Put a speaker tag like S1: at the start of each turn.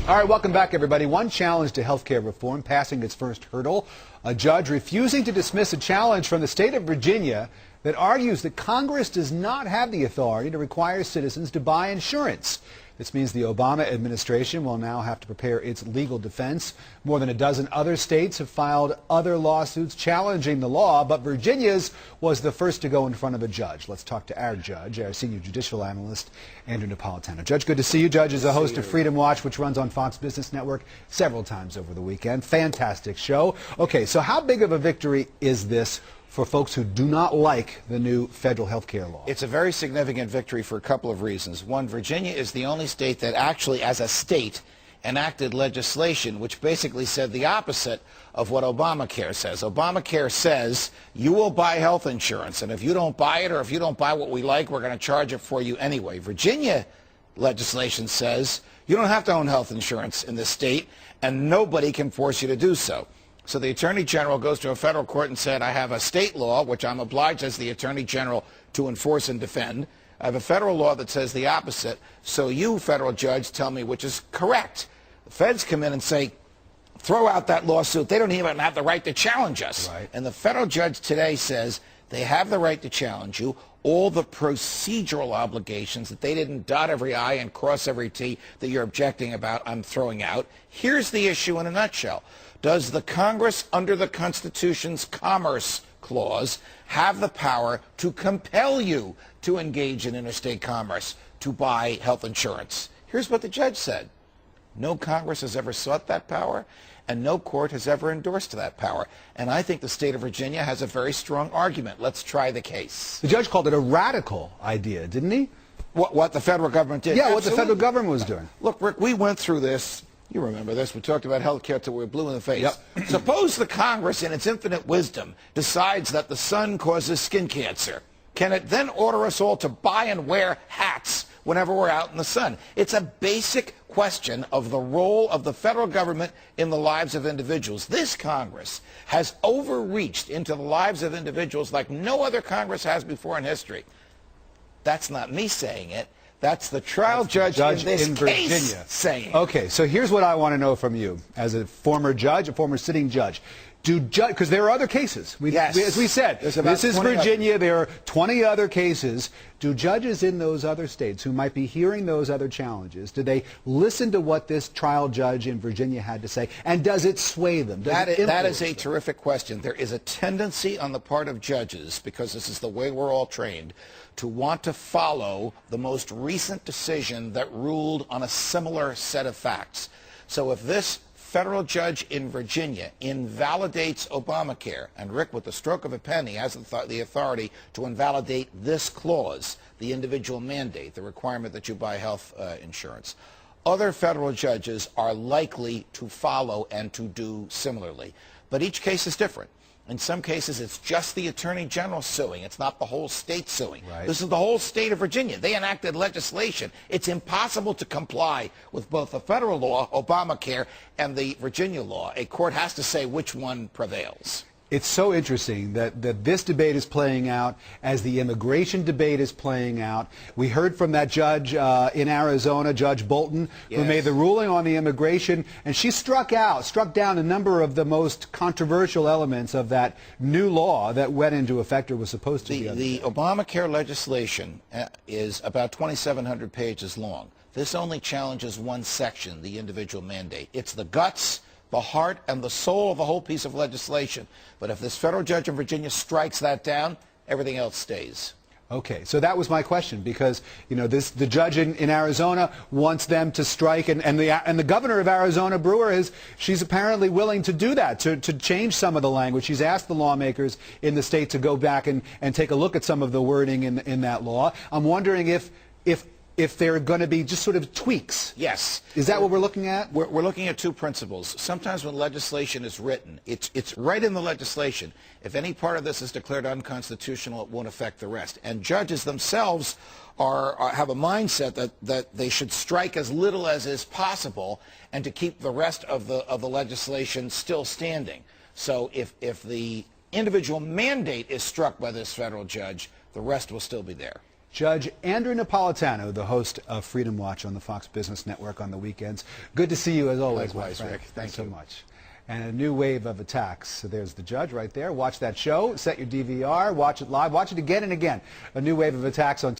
S1: All right, welcome back, everybody. One challenge to health care reform passing its first hurdle. A judge refusing to dismiss a challenge from the state of Virginia that argues that Congress does not have the authority to require citizens to buy insurance. This means the Obama administration will now have to prepare its legal defense. More than a dozen other states have filed other lawsuits challenging the law, but Virginia's was the first to go in front of a judge. Let's talk to our judge, our senior judicial analyst, Andrew Napolitano. Judge, good to see you. Judge is a host of Freedom Watch, which runs on Fox Business Network several times over the weekend. Fantastic show. Okay, so how big of a victory is this for folks who do not like the new federal health care law?
S2: It's a very significant victory for a couple of reasons. One, Virginia is the only state that actually, as a state, enacted legislation which basically said the opposite of what Obamacare says. Obamacare says you will buy health insurance, and if you don't buy it or if you don't buy what we like, we're going to charge it for you anyway. Virginia legislation says you don't have to own health insurance in this state, and nobody can force you to do so. So the Attorney General goes to a federal court and said, I have a state law, which I'm obliged as the Attorney General to enforce and defend. I have a federal law that says the opposite. So you, federal judge, tell me which is correct. The feds come in and say, throw out that lawsuit. They don't even have the right to challenge us.
S1: Right.
S2: And the federal judge today says they have the right to challenge you. All the procedural obligations that they didn't dot every I and cross every T that you're objecting about, I'm throwing out. Here's the issue in a nutshell. Does the Congress, under the Constitution's Commerce Clause, have the power to compel you to engage in interstate commerce, to buy health insurance? Here's what the judge said. No Congress has ever sought that power, and no court has ever endorsed that power. And I think the state of Virginia has a very strong argument. Let's try the case.
S1: The judge called it a radical idea, didn't he?
S2: What the federal government did?
S1: Yeah,
S2: Absolutely.
S1: what the federal government was doing.
S2: Look, Rick, we went through this. You remember this. We talked about health care till we were blue in the face.
S1: Yep.
S2: Suppose the Congress, in its infinite wisdom, decides that the sun causes skin cancer. Can it then order us all to buy and wear hats whenever we're out in the sun? It's a basic question of the role of the federal government in the lives of individuals. This Congress has overreached into the lives of individuals like no other Congress has before in history. That's not me saying it. That's the trial judge in this case saying.
S1: Okay, so here's what I want to know from you as a former judge, a former sitting judge. Because there are other cases.
S2: Yes.
S1: As we said, this is Virginia. There are 20 other cases. Do judges in those other states who might be hearing those other challenges, do they listen to what this trial judge in Virginia had to say? And does it sway them?
S2: That is a terrific question. There is a tendency on the part of judges, because this is the way we're all trained, to want to follow the most recent decision that ruled on a similar set of facts. So if this federal judge in Virginia invalidates Obamacare, and Rick, with the stroke of a pen, he has the authority to invalidate this clause, the individual mandate, the requirement that you buy health insurance, other federal judges are likely to follow and to do similarly. But each case is different. In some cases, it's just the Attorney General suing. It's not the whole state suing.
S1: Right.
S2: This is the whole state of Virginia. They enacted legislation. It's impossible to comply with both the federal law, Obamacare, and the Virginia law. A court has to say which one prevails.
S1: It's so interesting that this debate is playing out as the immigration debate is playing out. We heard from that judge in Arizona, Judge Bolton,
S2: yes,
S1: who made the ruling on the immigration, and she struck down a number of the most controversial elements of that new law that went into effect or was supposed to be.
S2: The Obamacare legislation is about 2,700 pages long. This only challenges one section, the individual mandate. It's the guts, the heart, and the soul of the whole piece of legislation. But if this federal judge in Virginia strikes that down, everything else stays.
S1: Okay, so that was my question, because the judge in Arizona wants them to strike, and the governor of Arizona, Brewer, she's apparently willing to do that, to change some of the language. She's asked the lawmakers in the state to go back and take a look at some of the wording in that law. I'm wondering if there are going to be just sort of tweaks.
S2: Yes.
S1: Is that what we're looking at?
S2: We're looking at two principles. Sometimes when legislation is written, it's right in the legislation. If any part of this is declared unconstitutional, it won't affect the rest. And judges themselves have a mindset that they should strike as little as is possible and to keep the rest of the legislation still standing. So if the individual mandate is struck by this federal judge, the rest will still be there.
S1: Judge Andrew Napolitano, the host of Freedom Watch on the Fox Business Network on the weekends. Good to see you as always, my
S2: Likewise,
S1: friend.
S2: Rick.
S1: Thanks so much. And a new wave of attacks. So there's the judge right there. Watch that show. Set your DVR. Watch it live. Watch it again and again. A new wave of attacks on